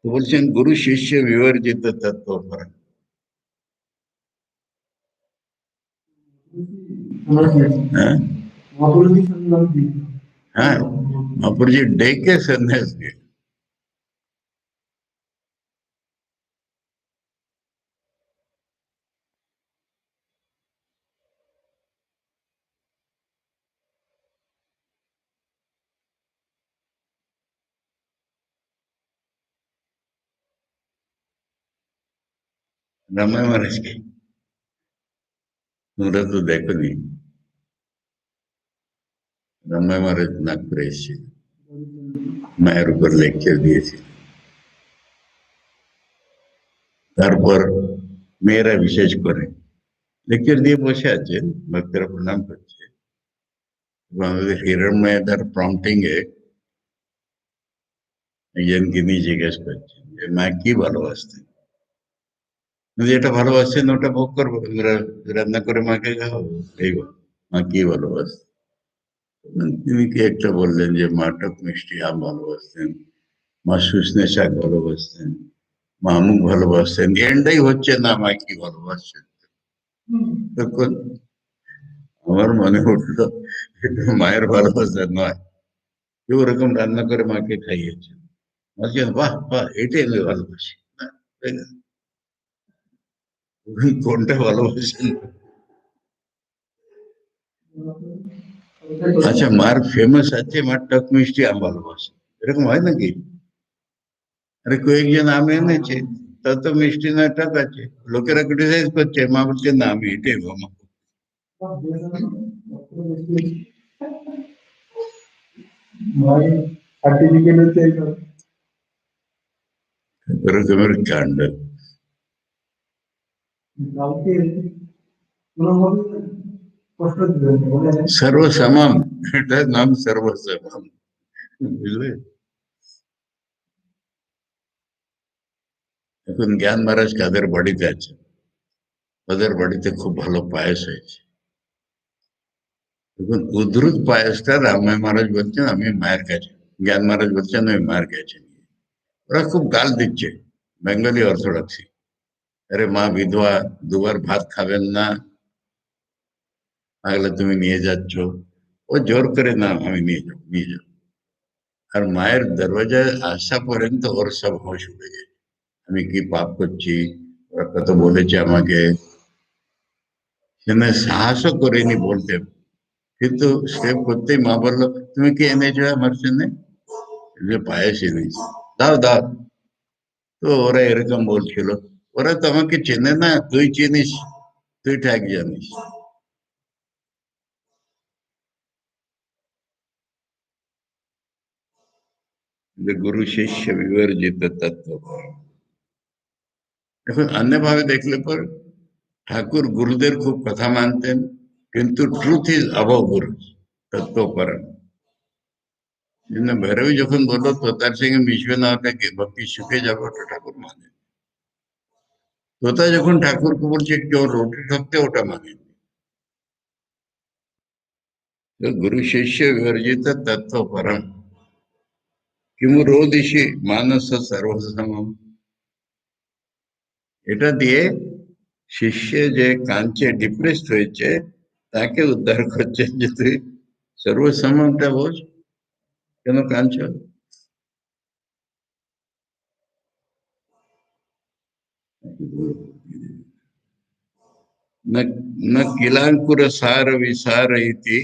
Speaker 1: তো বলছেন গুরু শিষ্য বিবর্জিত তত্ত্ব पर। হ্যাঁ, হ্যাঁ, মহাপুরুষজি ডেকে সন্ন্যাস দিয়ে। রামায় महाराज के তোমরা তো দেখোনি রামায় महाराज নাগপুরে এসেছিল মায়ের উপর লেকচার দিয়েছিল তারপর মেয়েরা বিশেষ করে লেকচার দিয়ে বসে আছেন ভক্তরা প্রণাম করছে এবং আমাদের হিরণময়দার প্রম্পটিং এ একজন গিনি জিজ্ঞেস করছেন যে মা কি ভালোবাসতেন যদি এটা ভালোবাসছেন ওটা ভোগ করবো রান্না করে মাকে খাওয়াবো এই বল মা কি ভালোবাসতেন তিনি কি একটা বললেন যে মা টক মিষ্টি আম ভালোবাসতেন মা শুশনে শাক ভালোবাসতেন মা আমুক ভালোবাসতেন এন্ডাই হচ্ছে না মা কি ভালোবাসছেন তখন আমার মনে উঠলো এটা মায়ের ভালোবাসা নয় কেউ ওরকম রান্না করে মাকে খাইয়েছে বলছেন বাহ বাহ এটাই আমি ভালোবাসি না, তাই না? উনি কোনটা ভালোবাসেন আচ্ছা মার ফেমাস আছে মার টক মিষ্টি আম ভালোবাসে এরকম হয় নাকি আরে কয়েকজন আম এনেছে তত মিষ্টি নয় টক আছে লোকেরা ক্রিটিসাইজ করছে মা বলছে না আমি এটাই ভালো এরকমের কাণ্ড সর্বসমম এটার নাম সর্বসমম বুঝলে এখন জ্ঞান মহারাজ কাদের বাড়িতে আছে ওদের বাড়িতে খুব ভালো পায়েস হয়েছে এখন উদ্ধৃত পায়েসটা রামায় মহারাজ বলছেন আমি মায়ের কাছে জ্ঞান মহারাজ বলছেন আমি মায়ের কাছে ওরা খুব গাল দিচ্ছে বেঙ্গলি অর্থোডক্সি আরে মা বিধবা দুবার ভাত খাবেন না তাহলে তুমি নিয়ে যাচ্ছ ও জোর করে না আমি নিয়ে যাবো আর মায়ের দরওয়াজায় আসা পর্যন্ত ওর সব হোশ উড়ে যায় আমি কি পাপ করছি ওরা কত বলেছে আমাকে সেখানে সাহসও করেনি বলতে কিন্তু সে করতেই মা বললো তুমি কি এনেছো আমার জন্য যে পায়েস এনেছি দাও দাও তো ওরা এরকম বলছিল ওরা তো আমাকে চেনে না তুই চিনিস তুই ঠাক জানিস যে গুরু শিষ্য বিবর্জিত তত্ত্ব এখন অন্যভাবে দেখলে পর ঠাকুর গুরুদের খুব কথা মানতেন কিন্তু ট্রুথ ইজ অ্যাবাভ গুরু তত্ত্ব পরম ভৈরবী যখন বললো তোতার সঙ্গে মিশবে না ওটা ভক্তি শিখে যাবো ওটা ঠাকুর মানে তোতা যখন ঠাকুরকে বলছে কেউ রোটি ঠকতে ওটা মানে তো গুরু শিষ্য বিবর্জিত তত্ত্ব পরম কিমু রোদিশি মানস সর্বসমম এটা দিয়ে শিষ্য যে কাঞ্চে ডিপ্রেসড হয়েছে তাকে উদ্ধার করছে যে তুই সর্বসমমটা বোঝ কেন কাঞ্চ न न किलांकुर सार विसार इति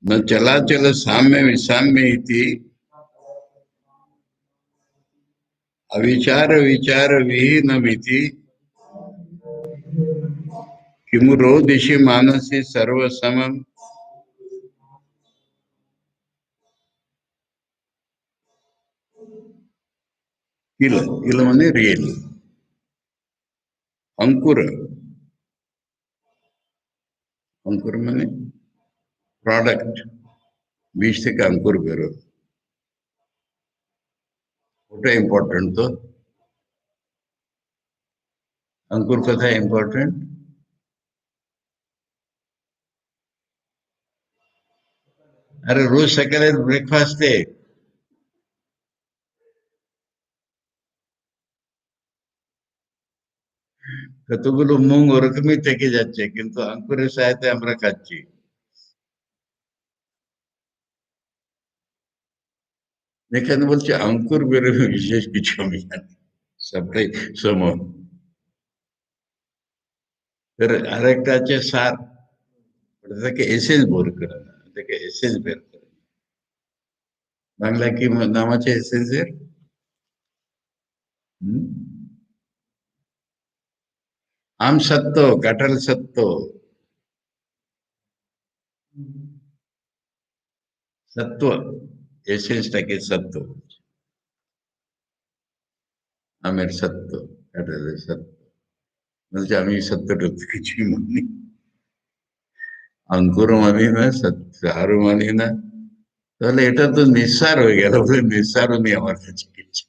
Speaker 1: न चलाचल साम्य विसाम्य इति अविचार विचार विहीनमिति किमु रोदिषि मानसी सर्वसमम किल किल माने रियल अंकुर अंकुर माने प्रोडक्ट बीज থেকে अंकुर বেরো ওটা ইম্পর্টেন্ট তো अंकुर কথা ইম্পর্টেন্ট আরে রোজ সকালের ব্রেকফাস্টে কতগুলো মুং ওরকমই থেকে যাচ্ছে কিন্তু अंकुরের সাহায্যে আমরা খাচ্ছি এখানে বলছে अंकुर বেরোবে বিশেষ কিছু আমি জানি সবটাই সমান फिर আরেকটা আছে সার ওটা থেকে এসেন্স বের করে না থেকে এসেন্স বের করে बांगला की नामाचे एसेन्सर आम सत्तो काटल सत्तो सत्व एसेन्सটাকে सत्व আমের সত্য কাঁঠালের সত্য বলছে আমি সত্যটা কিছুই মানি অঙ্কুরও মানি না সত্যহারও মানি না তাহলে এটা তো নিঃসার হয়ে গেল বলে নিঃসারও নেই আমার কাছে কিছু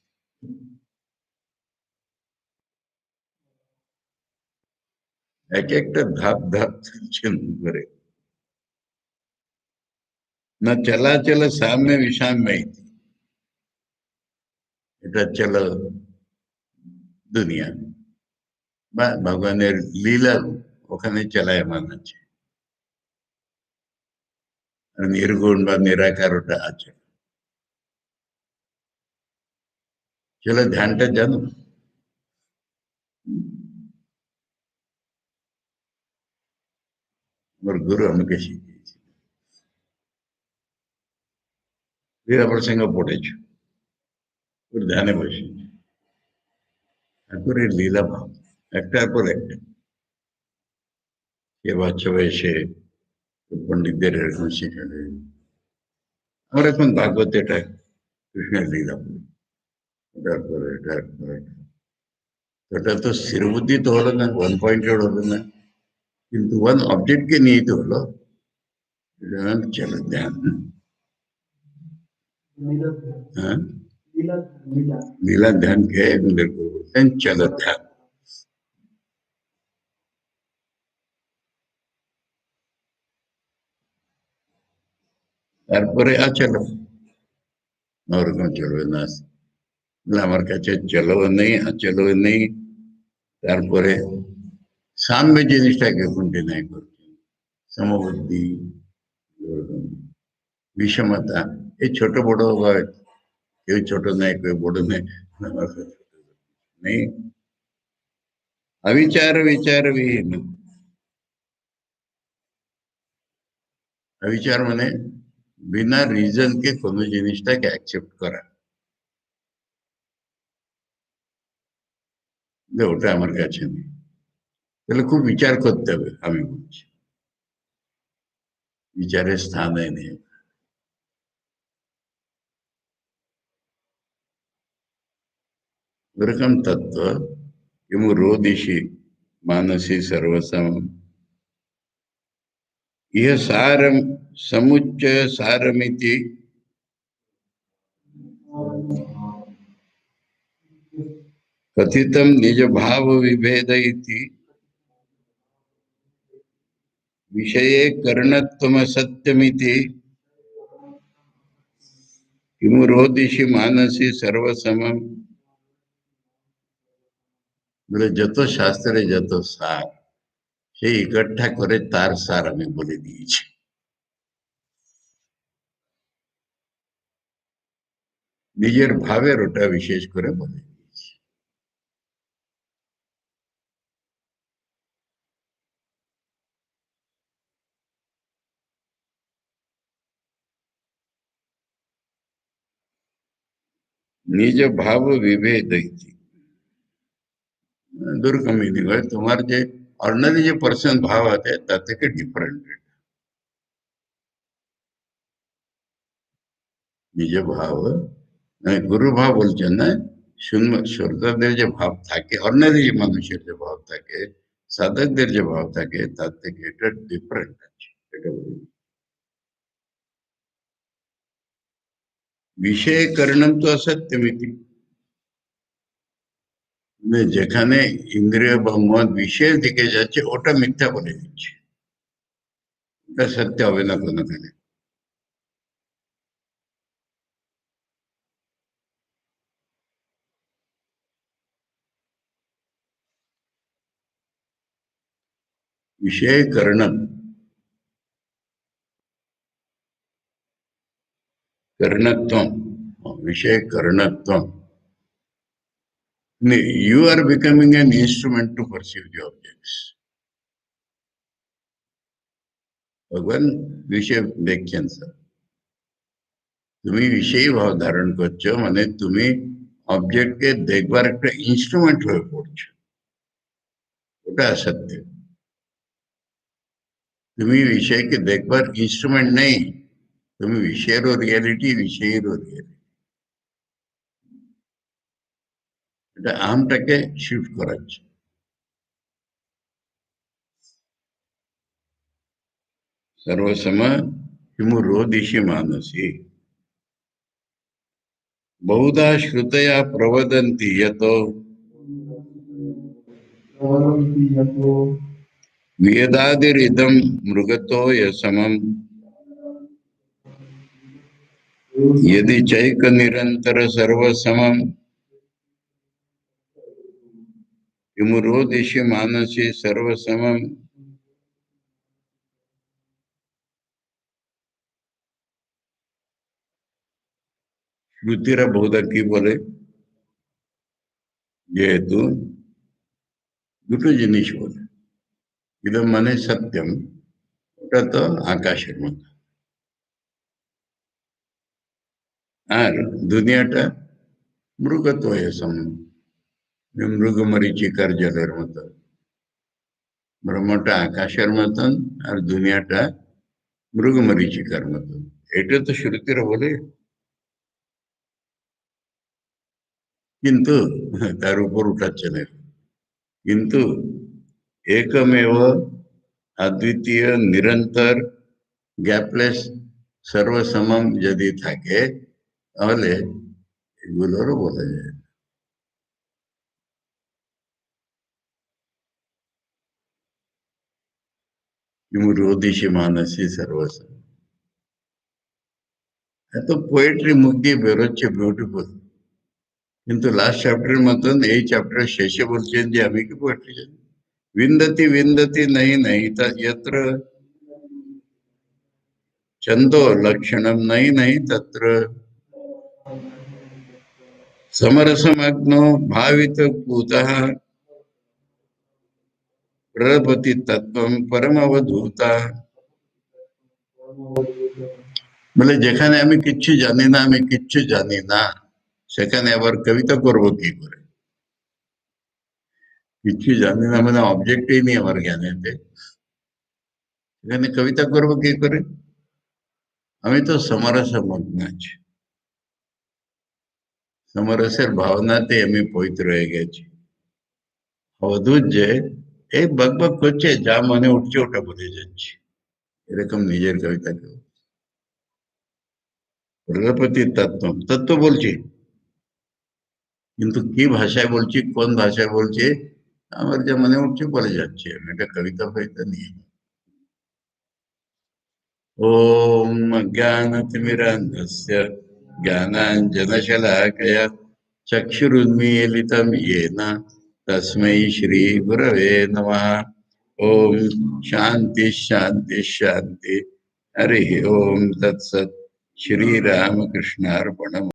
Speaker 1: এক একটা ধাপ ধাপ চলছে করে না চলা চলো সামনে विषाम में ही थी এটা চলো দুনিয়া বা ভগবানের লীলা ওখানে চলায়মান আছে আর নির্গুণ বা নিরাকার ওটা আছে চলো ধ্যানটা জানো আমার গুরু আমাকে শিখিয়েছে লীলা প্রসঙ্গ পড়েছ ওর ধ্যানে বসেছে ঠাকুরের লীলা ভাব একটার পর একটা কে বাচ্চা বয়সে পণ্ডিতদের এরকম শেখালেন আমরা এখন ভাগবত এটা কৃষ্ণের লীলা পড়ি এটার পরে এটার পরে ওটা তো স্থিরবুদ্ধি তো হলো না ওয়ান পয়েন্টেড হলো না কিন্তু ওয়ান অবজেক্টকে নিয়েই তো হলো চলো ধ্যান হ্যাঁ লীলা ধ্যানকে আমাদের বলতেন চলো ধ্যান তারপরে চলো ওরকম চলবে না আমার কাছে চলো নেই চলো নেই তারপরে সাম্য জিনিসটাকে এখন ডিনাই করছে সমবুদ্ধি ওরকম বিষমতা এই ছোট বড় বা কেউ ছোট নেই কেউ বড় নেই আমার কাছে নেই अविचार विचार विहीन अविचार মানে বিনা রিজন কে কোনো জিনিসটাকে অ্যাকসেপ্ট করা যে ওটা আমার কাছে নেই তাহলে খুব বিচার করতে হবে আমি বলছি বিচারের স্থানে নেই ওরকম তত্ত্ব किमु रोदिषि मानसी सर्वसम यह सारम समुच्चय सारमिति कथितम निज भाव विभेद इति विषये करणत्वम सत्यमिति किमु रोदिषि मानसी सर्वसमम বলে যত শাস্ত্রে যত সার সেই ইকট্ঠা করে তার সার আমি বলে দিয়েছি নিজের ভাবের ওটা বিশেষ করে বলে দিয়েছি নিজ ভাব বিভেদ ইতি দুর্গম মিনিং হয় তোমার যে অর্ডিনারি যে পার্সন ভাব আছে তার থেকে ডিফারেন্ট নিজ ভাব গুরু ভাব বলছেন না সরকারদের যে ভাব থাকে অর্ডিনারি যে মানুষের যে ভাব থাকে সাধকদের যে ভাব থাকে তার থেকে এটা ডিফারেন্ট আছে এটা বলি বিষয় কর্ণম তো অসত্যমিতি যেখানে ইন্দ্রিয় বা মন বিষয়ের দিকে যাচ্ছে ওটা মিথ্যা বলে দিচ্ছে ওটা সত্য হবে না কোনোখানে विषय करणम करणत्व विषय करणत्व you are becoming an instrument to perceive the objects भगवान विषय व्याख्यान सर তুমি વિષય ભાવ ધારણ করছো মানে তুমি অবজেক্টকে দেখবার একটা ইনস্ট্রুমেন্ট হয়ে পড়ছো, ওটা সত্য। তুমি বিষয়কে দেখবার ইনস্ট্রুমেন্ট নেই, তুমি বিষয়েরও রিয়ালিটি, বিষয়েরও রিয়ালিটি। এটা আহমটাকে শিফট করাচ্ছে। सर्वसम किमुरोदिषि मानसी बहुधा श्रुतया प्रवदन्ति यतो वेदादिरिदं मृगतो यसमं यदि चैक निरंतर सर्वसमं किमुरोदिषि मानसी सर्वसमं। শ্রুতিরা বহুধা কি বলে, যেহেতু দুটো জিনিস বলে, ইদম মানে সত্যম, ওটা তো আকাশের মতো, আর দুনিয়াটা মৃগতয় সম, মৃগ মরীচিকার জলের মতো। ব্রহ্মটা আকাশের মতন আর দুনিয়াটা মৃগ মরীচিকার মতন, এটা তো শ্রুতিরা বলে। কিন্তু তার উপর উঠাচ্ছে না। কিন্তু একমেव अद्वितीय निरंतर গ্যাপলেস সর্বসমম যদি থাকে, তাহলে এগুলোরও বলা যায়। রোদিসি মানসী সর্বসম, এত পোয়েট্রি মুখ দিয়ে বেরোচ্ছে, বিউটিফুল। কিন্তু লাস্ট চ্যাপ্টারের মতন এই চ্যাপ্টারের শেষে বলছেন যে আমি কি পোয়েট্রি জানি। विन्दति विन्दति नहीं नहीं यत्र छंदो लक्षणम नहीं नहीं तत्र समरसमग्नो भावित पूतः प्रपति तत्वम परम अवधूता। বলে যেখানে আমি কিচ্ছু জানি না, আমি কিচ্ছু জানি না, সেখানে আবার কবিতা করবো কি করে? কিচ্ছু জানি না মানে অবজেক্টই নেই আমার জ্ঞানেতে, সেখানে কবিতা করবো কি করে? আমি তো সমরসমগ্ন আছি, সমরসের ভাবনাতে আমি পবিত্র হয়ে গেছি। অদ্ভুত যে এই বকবক করছে, যা মনে উঠছে ওটা বলে যাচ্ছে, এরকম নিজের কবিতাকে। প্রজাপতি তত্ত্ব তত্ত্ব বলছি, কিন্তু কি ভাষায় বলছি, কোন ভাষায় বলছি, আমার যা মনে উঠছে বলে যাচ্ছে, আমি এটা কবিতা ফবিতা নিয়ে। ওম অজ্ঞানতিমিরান্ধস্য জ্ঞানাঞ্জনশলাকয়া चक्षुरुन्मीलितं येन तस्मै श्रीगुरवे नमः। ओम शांति शांति शांति। हरि ओम तत्सत्। श्री रामकृष्णार्पणम्।